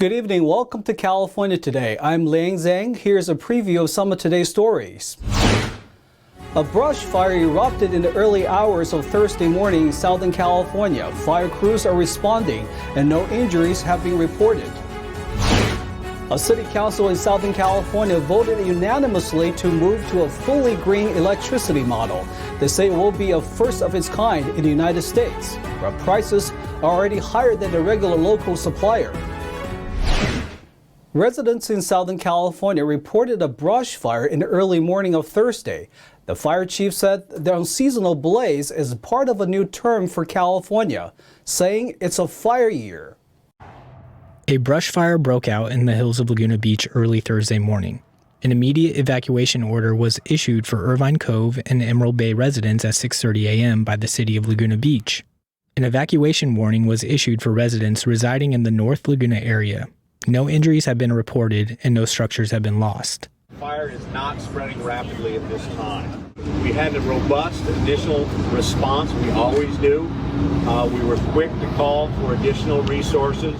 Good evening. Welcome to California Today. I'm Liang Zhang. Here's a preview of some of today's stories. A brush fire erupted in the early hours of Thursday morning in Southern California. Fire crews are responding and no injuries have been reported. A city council in Southern California voted unanimously to move to a fully green electricity model. They say it will be a first of its kind in the United States, where prices are already higher than the regular local supplier. Residents in Southern California reported a brush fire in the early morning of Thursday. The fire chief said the unseasonal blaze is part of a new term for California, saying it's a fire year. A brush fire broke out in the hills of Laguna Beach early Thursday morning. An immediate evacuation order was issued for Irvine Cove and Emerald Bay residents at 6:30 a.m. by the city of Laguna Beach. An evacuation warning was issued for residents residing in the North Laguna area. No injuries have been reported and no structures have been lost. Fire is not spreading rapidly at this time. We had a robust initial response. We always do. We were quick to call for additional resources.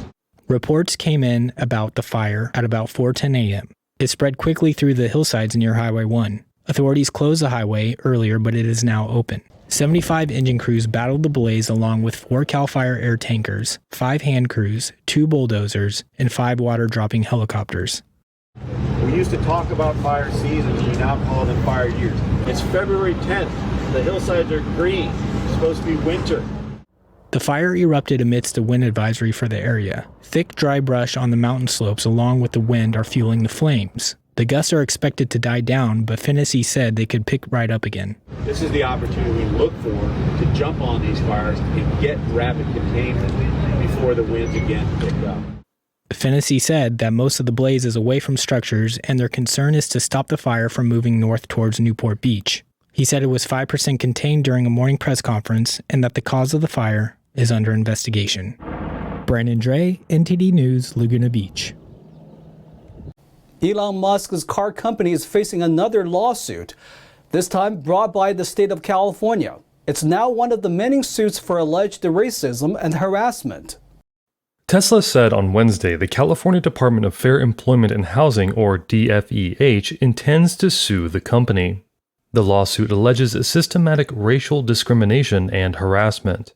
Reports came in about the fire at about 4:10 a.m. It spread quickly through the hillsides near Highway 1. Authorities closed the highway earlier, but it is now open. 75 engine crews battled the blaze along with 4 CAL FIRE air tankers, 5 hand crews, 2 bulldozers, and 5 water-dropping helicopters. We used to talk about fire seasons. We now call them fire years. It's February 10th. The hillsides are green. It's supposed to be winter. The fire erupted amidst a wind advisory for the area. Thick, dry brush on the mountain slopes along with the wind are fueling the flames. The gusts are expected to die down, but Finnessy said they could pick right up again. This is the opportunity we look for to jump on these fires and get rapid containment before the winds again pick up. Finnessy said that most of the blaze is away from structures and their concern is to stop the fire from moving north towards Newport Beach. He said it was 5% contained during a morning press conference and that the cause of the fire is under investigation. Brandon Dre, NTD News, Laguna Beach. Elon Musk's car company is facing another lawsuit, this time brought by the state of California. It's now one of the many suits for alleged racism and harassment. Tesla said on Wednesday the California Department of Fair Employment and Housing, or DFEH, intends to sue the company. The lawsuit alleges systematic racial discrimination and harassment.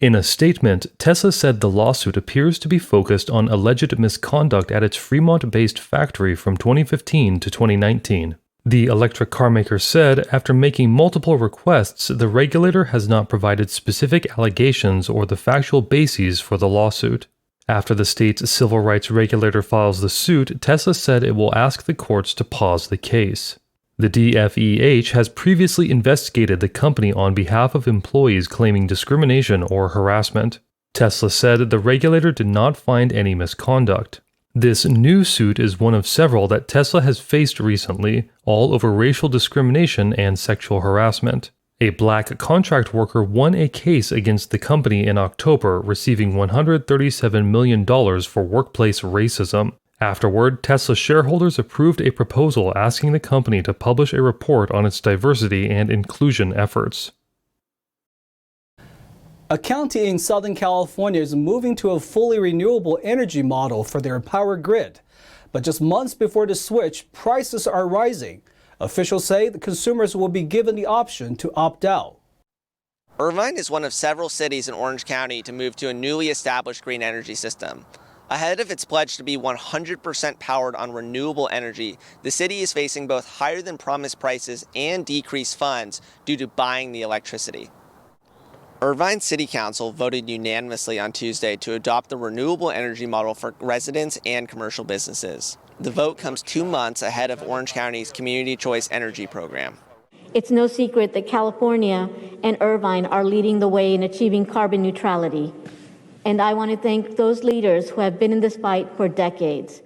In a statement, Tesla said the lawsuit appears to be focused on alleged misconduct at its Fremont-based factory from 2015 to 2019. The electric car maker said after making multiple requests, the regulator has not provided specific allegations or the factual bases for the lawsuit. After the state's civil rights regulator files the suit, Tesla said it will ask the courts to pause the case. The DFEH has previously investigated the company on behalf of employees claiming discrimination or harassment. Tesla said the regulator did not find any misconduct. This new suit is one of several that Tesla has faced recently, all over racial discrimination and sexual harassment. A black contract worker won a case against the company in October, receiving $137 million for workplace racism. Afterward, Tesla shareholders approved a proposal asking the company to publish a report on its diversity and inclusion efforts. A county in Southern California is moving to a fully renewable energy model for their power grid. But just months before the switch, prices are rising. Officials say the consumers will be given the option to opt out. Irvine is one of several cities in Orange County to move to a newly established green energy system. Ahead of its pledge to be 100% powered on renewable energy, the city is facing both higher than promised prices and decreased funds due to buying the electricity. Irvine City Council voted unanimously on Tuesday to adopt the renewable energy model for residents and commercial businesses. The vote comes 2 months ahead of Orange County's Community Choice Energy program. It's no secret that California and Irvine are leading the way in achieving carbon neutrality. And I want to thank those leaders who have been in this fight for decades.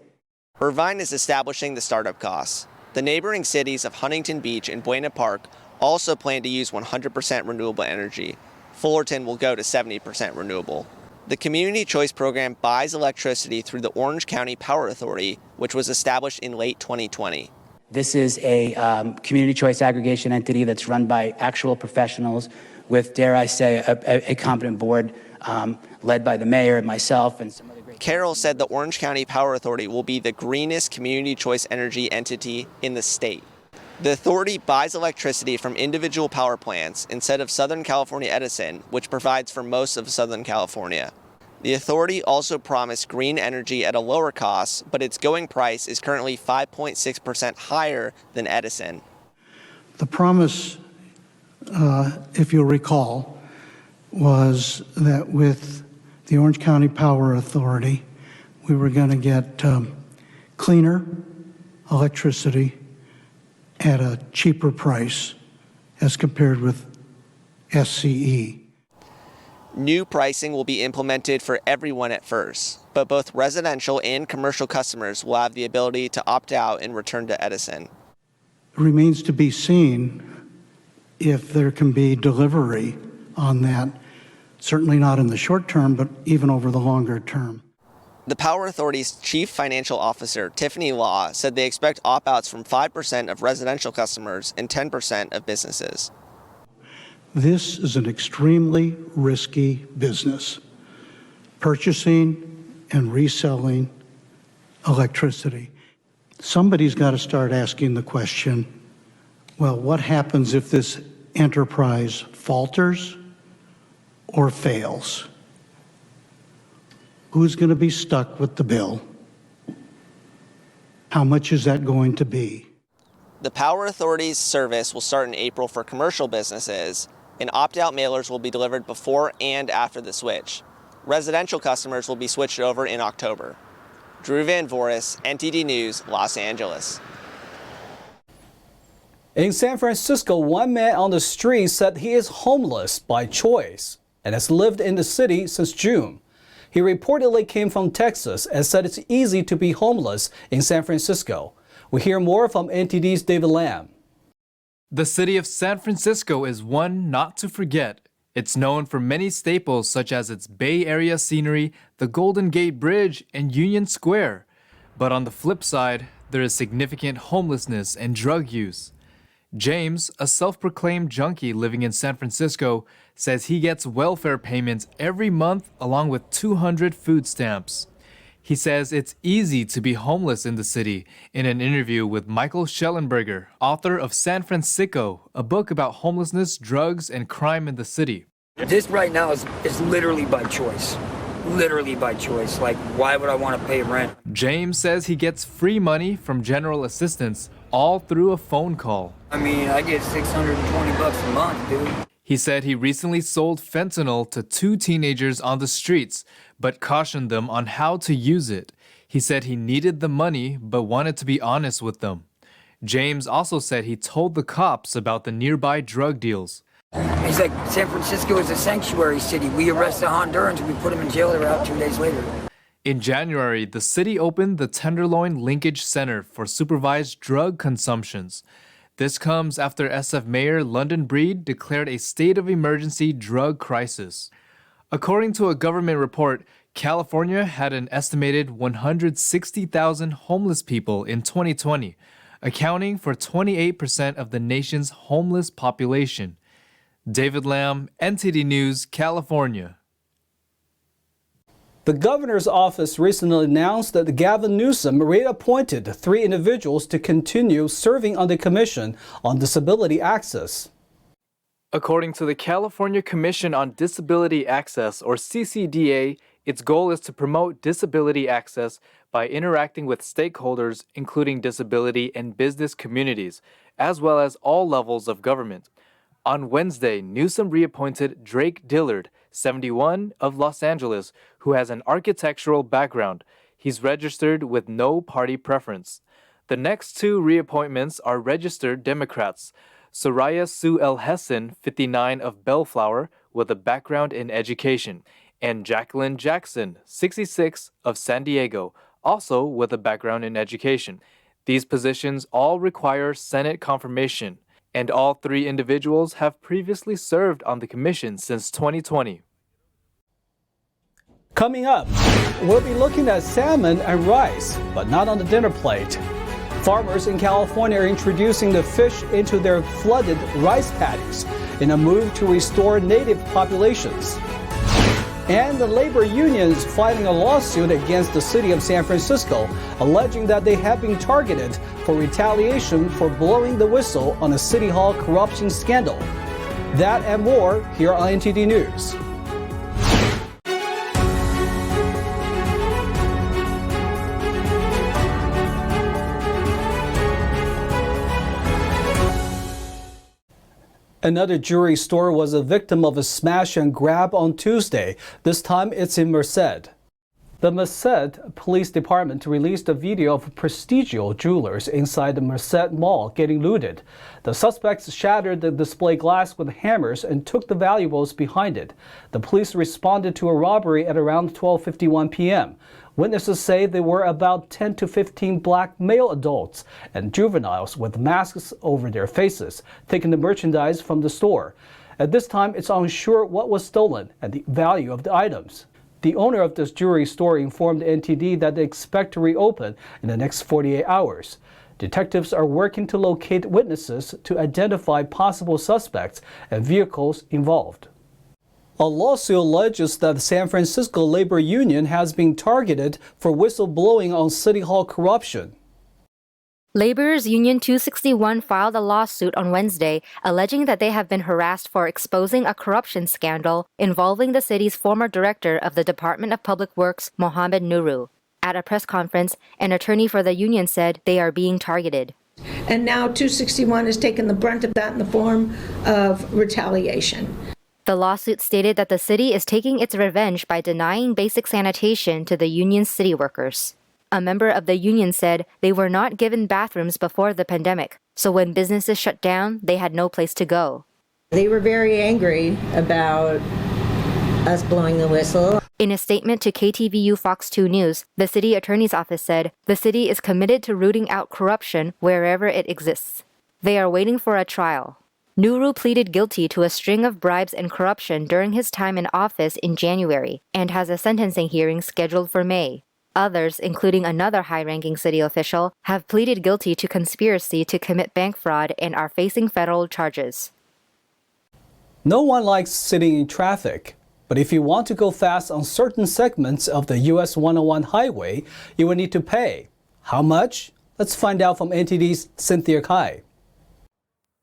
Irvine is establishing the startup costs. The neighboring cities of Huntington Beach and Buena Park also plan to use 100% renewable energy. Fullerton will go to 70% renewable. The Community Choice Program buys electricity through the Orange County Power Authority, which was established in late 2020. This is a community choice aggregation entity that's run by actual professionals with, dare I say, a competent board led by the mayor and myself and some other great... Carroll said the Orange County Power Authority will be the greenest community choice energy entity in the state. The authority buys electricity from individual power plants instead of Southern California Edison, which provides for most of Southern California. The authority also promised green energy at a lower cost, but its going price is currently 5.6% higher than Edison. The promise, if you'll recall, was that with the Orange County Power Authority, we were going to get cleaner electricity at a cheaper price as compared with SCE. New pricing will be implemented for everyone at first, but both residential and commercial customers will have the ability to opt out and return to Edison. It remains to be seen if there can be delivery on that, certainly not in the short term, but even over the longer term. The Power Authority's Chief Financial Officer, Tiffany Law, said they expect opt-outs from 5% of residential customers and 10% of businesses. This is an extremely risky business, purchasing and reselling electricity. Somebody's got to start asking the question, well, what happens if this enterprise falters or fails? Who's going to be stuck with the bill? How much is that going to be? The Power Authority's service will start in April for commercial businesses, and opt-out mailers will be delivered before and after the switch. Residential customers will be switched over in October. Drew Van Voris, NTD News, Los Angeles. In San Francisco, one man on the street said he is homeless by choice and has lived in the city since June. He reportedly came from Texas and said it's easy to be homeless in San Francisco. We hear more from NTD's David Lamb. The city of San Francisco is one not to forget. It's known for many staples such as its Bay Area scenery, the Golden Gate Bridge, and Union Square. But on the flip side, there is significant homelessness and drug use. James, a self-proclaimed junkie living in San Francisco, says he gets welfare payments every month along with 200 food stamps. He says it's easy to be homeless in the city in an interview with Michael Schellenberger, author of San Francisco, a book about homelessness, drugs, and crime in the city. This right now is literally by choice. Literally by choice. Like, why would I want to pay rent? James says he gets free money from general assistance all through a phone call. I mean, I get $620 a month, dude. He said he recently sold fentanyl to 2 teenagers on the streets, but cautioned them on how to use it. He said he needed the money, but wanted to be honest with them. James also said he told the cops about the nearby drug deals. He's like, San Francisco is a sanctuary city. We arrested Hondurans, we put them in jail, they were out 2 days later. In January, the city opened the Tenderloin Linkage Center for supervised drug consumptions. This comes after SF Mayor London Breed declared a state of emergency drug crisis. According to a government report, California had an estimated 160,000 homeless people in 2020, accounting for 28% of the nation's homeless population. David Lamb, NTD News, California. The governor's office recently announced that Gavin Newsom reappointed 3 individuals to continue serving on the Commission on Disability Access. According to the California Commission on Disability Access, or CCDA, its goal is to promote disability access by interacting with stakeholders, including disability and business communities, as well as all levels of government. On Wednesday, Newsom reappointed Drake Dillard, 71, of Los Angeles, who has an architectural background. He's registered with no party preference. The next 2 reappointments are registered Democrats. Soraya Sue L. Hessen, 59, of Bellflower, with a background in education, and Jacqueline Jackson, 66, of San Diego, also with a background in education. These positions all require Senate confirmation, and all 3 individuals have previously served on the commission since 2020. Coming up, we'll be looking at salmon and rice, but not on the dinner plate. Farmers in California are introducing the fish into their flooded rice paddies in a move to restore native populations. And the labor unions filing a lawsuit against the city of San Francisco, alleging that they have been targeted for retaliation for blowing the whistle on a city hall corruption scandal. That and more here on NTD News. Another jewelry store was a victim of a smash and grab on Tuesday. This time it's in Merced. The Merced Police Department released a video of prestigious jewelers inside the Merced Mall getting looted. The suspects shattered the display glass with hammers and took the valuables behind it. The police responded to a robbery at around 12:51 p.m. Witnesses say there were about 10 to 15 black male adults and juveniles with masks over their faces, taking the merchandise from the store. At this time, it's unsure what was stolen and the value of the items. The owner of this jewelry store informed NTD that they expect to reopen in the next 48 hours. Detectives are working to locate witnesses to identify possible suspects and vehicles involved. A lawsuit alleges that the San Francisco labor union has been targeted for whistleblowing on City Hall corruption. Laborers Union 261 filed a lawsuit on Wednesday alleging that they have been harassed for exposing a corruption scandal involving the city's former director of the Department of Public Works, Mohammed Nuru. At a press conference, an attorney for the union said they are being targeted. And now 261 has taken the brunt of that in the form of retaliation. The lawsuit stated that the city is taking its revenge by denying basic sanitation to the union's city workers. A member of the union said they were not given bathrooms before the pandemic, so when businesses shut down, they had no place to go. They were very angry about us blowing the whistle. In a statement to KTVU Fox 2 News, the city attorney's office said the city is committed to rooting out corruption wherever it exists. They are waiting for a trial. Nuru pleaded guilty to a string of bribes and corruption during his time in office in January and has a sentencing hearing scheduled for May. Others, including another high-ranking city official, have pleaded guilty to conspiracy to commit bank fraud and are facing federal charges. No one likes sitting in traffic, but if you want to go fast on certain segments of the US 101 highway, you will need to pay. How much? Let's find out from NTD's Cynthia Kai.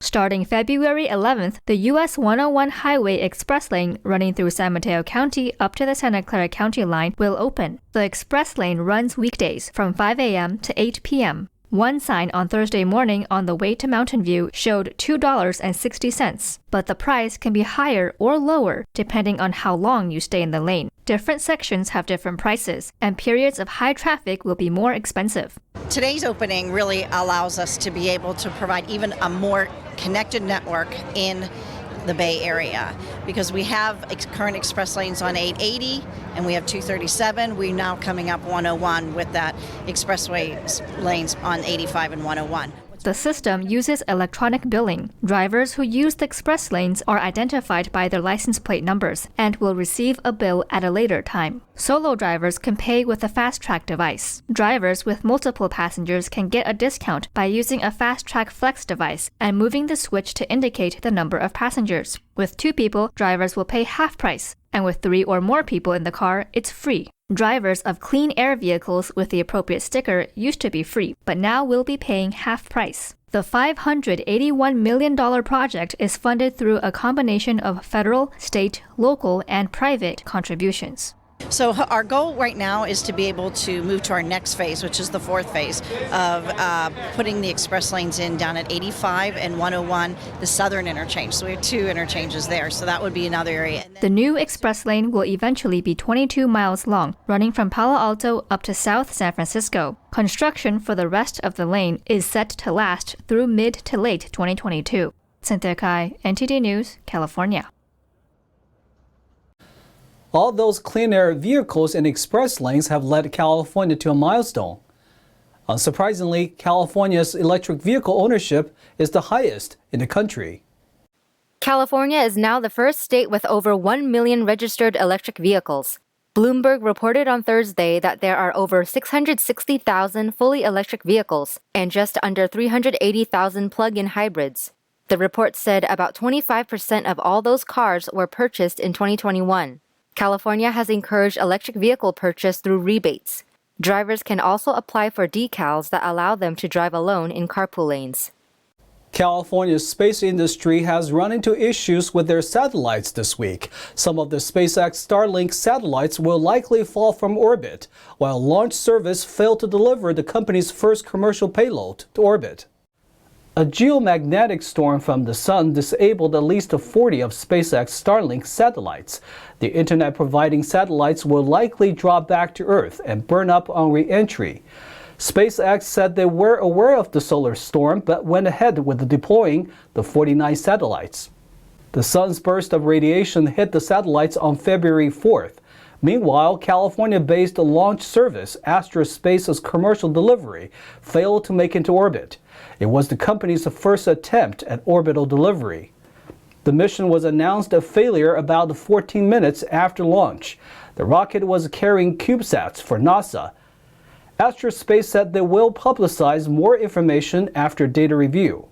Starting February 11th, the US 101 Highway Express Lane running through San Mateo County up to the Santa Clara County line will open. The express lane runs weekdays from 5 a.m. to 8 p.m. One sign on Thursday morning on the way to Mountain View showed $2.60, but the price can be higher or lower depending on how long you stay in the lane. Different sections have different prices, and periods of high traffic will be more expensive. Today's opening really allows us to be able to provide even a more connected network in the Bay Area, because we have current express lanes on 880 and we have 237. We're now coming up 101 with that expressway lanes on 85 and 101. The system uses electronic billing. Drivers who use the express lanes are identified by their license plate numbers and will receive a bill at a later time. Solo drivers can pay with a Fast Track device. Drivers with multiple passengers can get a discount by using a Fast Track Flex device and moving the switch to indicate the number of passengers. With 2 people, drivers will pay half price, and with 3 or more people in the car, it's free. Drivers of clean air vehicles with the appropriate sticker used to be free, but now will be paying half price. The $581 million project is funded through a combination of federal, state, local, and private contributions. So our goal right now is to be able to move to our next phase, which is the 4th phase of putting the express lanes in down at 85 and 101, the southern interchange. So we have 2 interchanges there, so that would be another area. The new express lane will eventually be 22 miles long, running from Palo Alto up to South San Francisco. Construction for the rest of the lane is set to last through mid to late 2022. Cynthia Kai, NTD News, California. All those clean air vehicles and express lanes have led California to a milestone. Unsurprisingly, California's electric vehicle ownership is the highest in the country. California is now the first state with over 1 million registered electric vehicles. Bloomberg reported on Thursday that there are over 660,000 fully electric vehicles and just under 380,000 plug-in hybrids. The report said about 25% of all those cars were purchased in 2021. California has encouraged electric vehicle purchase through rebates. Drivers can also apply for decals that allow them to drive alone in carpool lanes. California's space industry has run into issues with their satellites this week. Some of the SpaceX Starlink satellites will likely fall from orbit, while launch service failed to deliver the company's first commercial payload to orbit. A geomagnetic storm from the sun disabled at least 40 of SpaceX Starlink satellites. The internet-providing satellites will likely drop back to Earth and burn up on re-entry. SpaceX said they were aware of the solar storm but went ahead with deploying the 49 satellites. The sun's burst of radiation hit the satellites on February 4th. Meanwhile, California-based launch service Astra Space's commercial delivery failed to make it to orbit. It was the company's first attempt at orbital delivery. The mission was announced a failure about 14 minutes after launch. The rocket was carrying CubeSats for NASA. Astra Space said they will publicize more information after data review.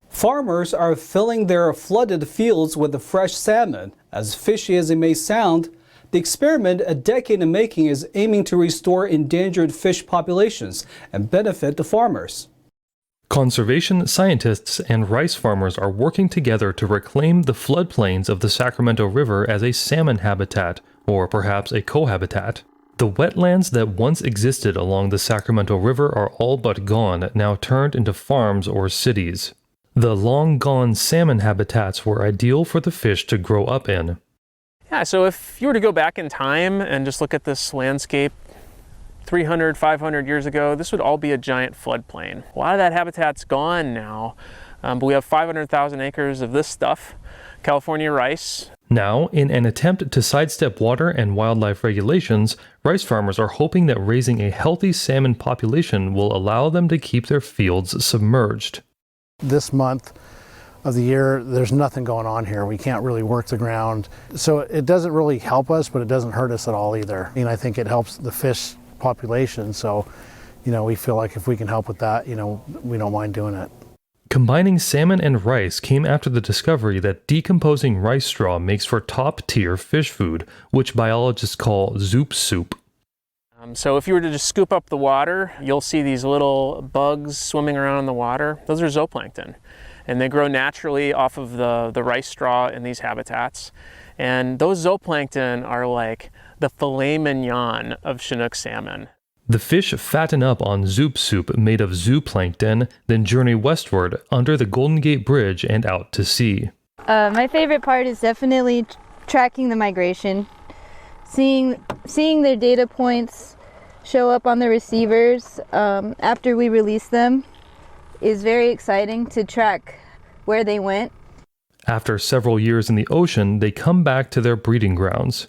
Farmers are filling their flooded fields with fresh salmon. As fishy as it may sound, the experiment, a decade in making, is aiming to restore endangered fish populations and benefit the farmers. Conservation scientists and rice farmers are working together to reclaim the floodplains of the Sacramento River as a salmon habitat, or perhaps a cohabitat. The wetlands that once existed along the Sacramento River are all but gone, now turned into farms or cities. The long-gone salmon habitats were ideal for the fish to grow up in. Yeah, so if you were to go back in time and just look at this landscape 300, 500 years ago, this would all be a giant floodplain. A lot of that habitat's gone now, but we have 500,000 acres of this stuff, California rice. Now, in an attempt to sidestep water and wildlife regulations, rice farmers are hoping that raising a healthy salmon population will allow them to keep their fields submerged. This month of the year, there's nothing going on here. We can't really work the ground. So it doesn't really help us, but it doesn't hurt us at all either. I think it helps the fish population. So, we feel like if we can help with that, we don't mind doing it. Combining salmon and rice came after the discovery that decomposing rice straw makes for top-tier fish food, which biologists call zoop soup. So if you were to just scoop up the water, you'll see these little bugs swimming around in the water. Those are zooplankton, and they grow naturally off of the rice straw in these habitats. And those zooplankton are like the filet mignon of Chinook salmon. The fish fatten up on zoop soup made of zooplankton, then journey westward under the Golden Gate Bridge and out to sea. My favorite part is definitely tracking the migration. Seeing their data points show up on the receivers after we release them is very exciting to track where they went. After several years in the ocean, they come back to their breeding grounds.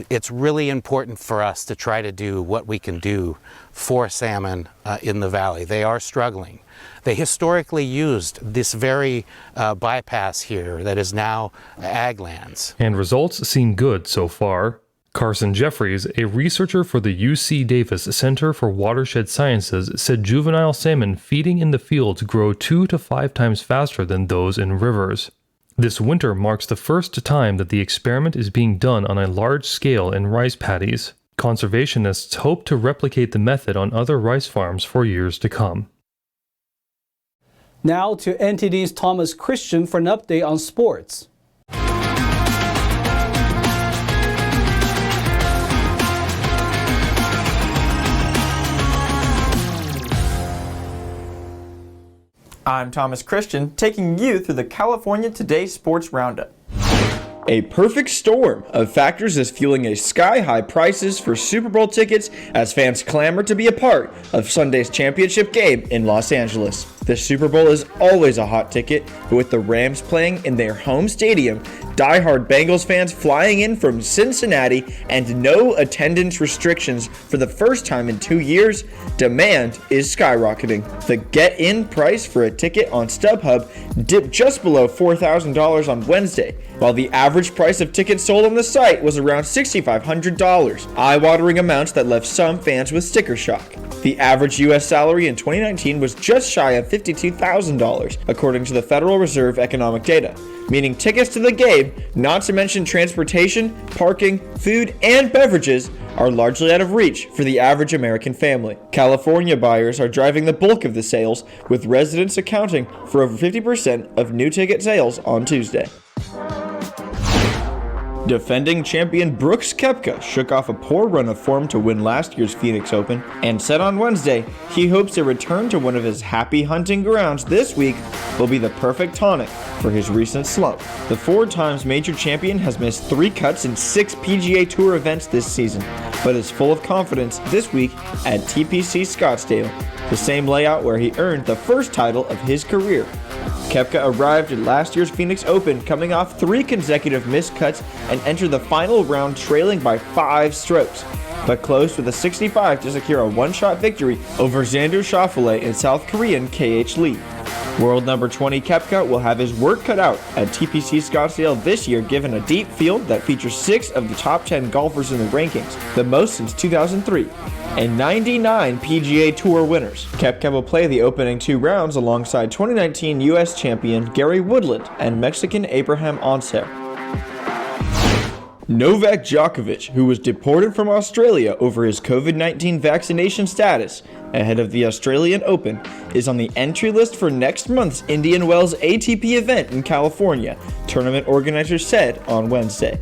It's really important for us to try to do what we can do for salmon in the valley. They are struggling. They historically used this very bypass here that is now ag lands. And results seem good so far. Carson Jeffries, a researcher for the UC Davis Center for Watershed Sciences, said juvenile salmon feeding in the fields grow 2 to 5 times faster than those in rivers. This winter marks the first time that the experiment is being done on a large scale in rice paddies. Conservationists hope to replicate the method on other rice farms for years to come. Now to NTD's Thomas Christian for an update on sports. I'm Thomas Christian, taking you through the California Today Sports Roundup. A perfect storm of factors is fueling a sky-high prices for Super Bowl tickets as fans clamor to be a part of Sunday's championship game in Los Angeles. The Super Bowl is always a hot ticket, but with the Rams playing in their home stadium, die-hard Bengals fans flying in from Cincinnati, and no attendance restrictions for the first time in 2 years, demand is skyrocketing. The get-in price for a ticket on StubHub dipped just below $4,000 on Wednesday, while the average price of tickets sold on the site was around $6,500, eye-watering amounts that left some fans with sticker shock. The average U.S. salary in 2019 was just shy of $52,000, according to the Federal Reserve economic data, meaning tickets to the game, not to mention transportation, parking, food, and beverages, are largely out of reach for the average American family. California buyers are driving the bulk of the sales, with residents accounting for over 50% of new ticket sales on Tuesday. Defending champion Brooks Koepka shook off a poor run of form to win last year's Phoenix Open and said on Wednesday he hopes a return to one of his happy hunting grounds this week will be the perfect tonic for his recent slump. The 4-time major champion has missed 3 cuts in 6 PGA Tour events this season, but is full of confidence this week at TPC Scottsdale, the same layout where he earned the first title of his career. Koepka arrived at last year's Phoenix Open coming off 3 consecutive missed cuts and entered the final round trailing by 5 strokes, but closed with a 65 to secure a one-shot victory over Xander Schauffele and South Korean KH Lee. World number 20 Koepka will have his work cut out at TPC Scottsdale this year, given a deep field that features 6 of the top 10 golfers in the rankings, the most since 2003, and 99 PGA Tour winners. Koepka will play the opening 2 rounds alongside 2019 U.S. champion Gary Woodland and Mexican Abraham Ancer. Novak Djokovic, who was deported from Australia over his COVID-19 vaccination status ahead of the Australian Open, is on the entry list for next month's Indian Wells ATP event in California, tournament organizers said on Wednesday.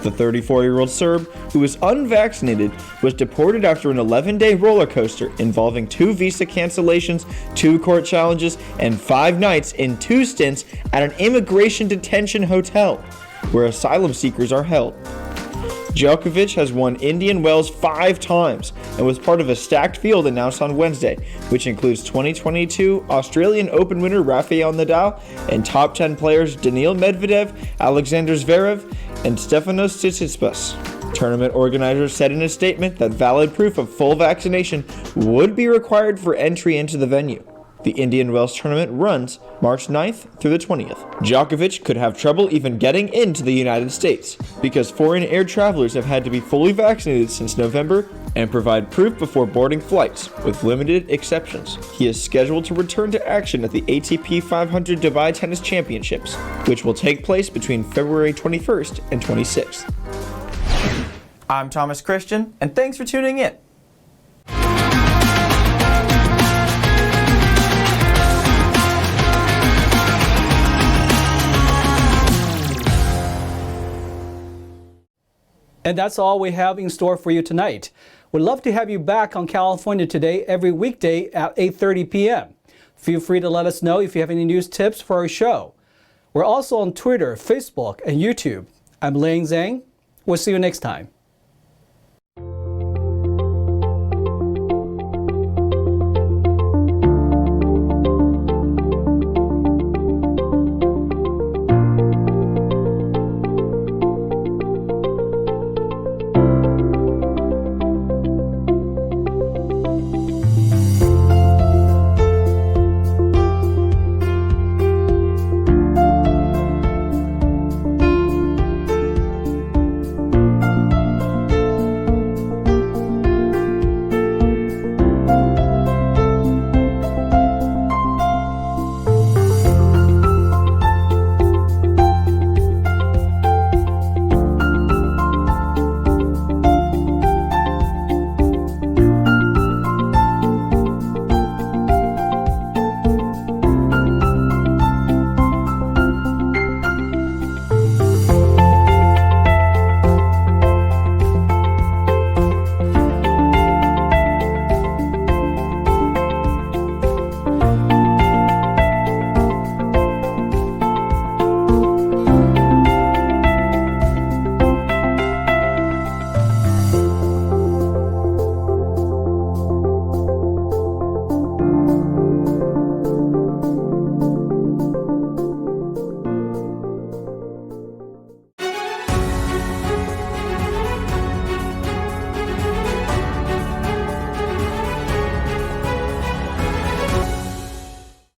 The 34-year-old Serb, who was unvaccinated, was deported after an 11-day roller coaster involving 2 visa cancellations, 2 court challenges, and 5 nights in 2 stints at an immigration detention hotel, where asylum seekers are held. Djokovic has won Indian Wells 5 times and was part of a stacked field announced on Wednesday, which includes 2022 Australian Open winner Rafael Nadal and top 10 players Daniil Medvedev, Alexander Zverev, and Stefanos Tsitsipas. Tournament organizers said in a statement that valid proof of full vaccination would be required for entry into the venue. The Indian Wells tournament runs March 9th through the 20th. Djokovic could have trouble even getting into the United States because foreign air travelers have had to be fully vaccinated since November and provide proof before boarding flights, with limited exceptions. He is scheduled to return to action at the ATP 500 Dubai Tennis Championships, which will take place between February 21st and 26th. I'm Thomas Christian, and thanks for tuning in. And that's all we have in store for you tonight. We'd love to have you back on California Today every weekday at 8:30 p.m. Feel free to let us know if you have any news tips for our show. We're also on Twitter, Facebook, and YouTube. I'm Lang Zhang. We'll see you next time.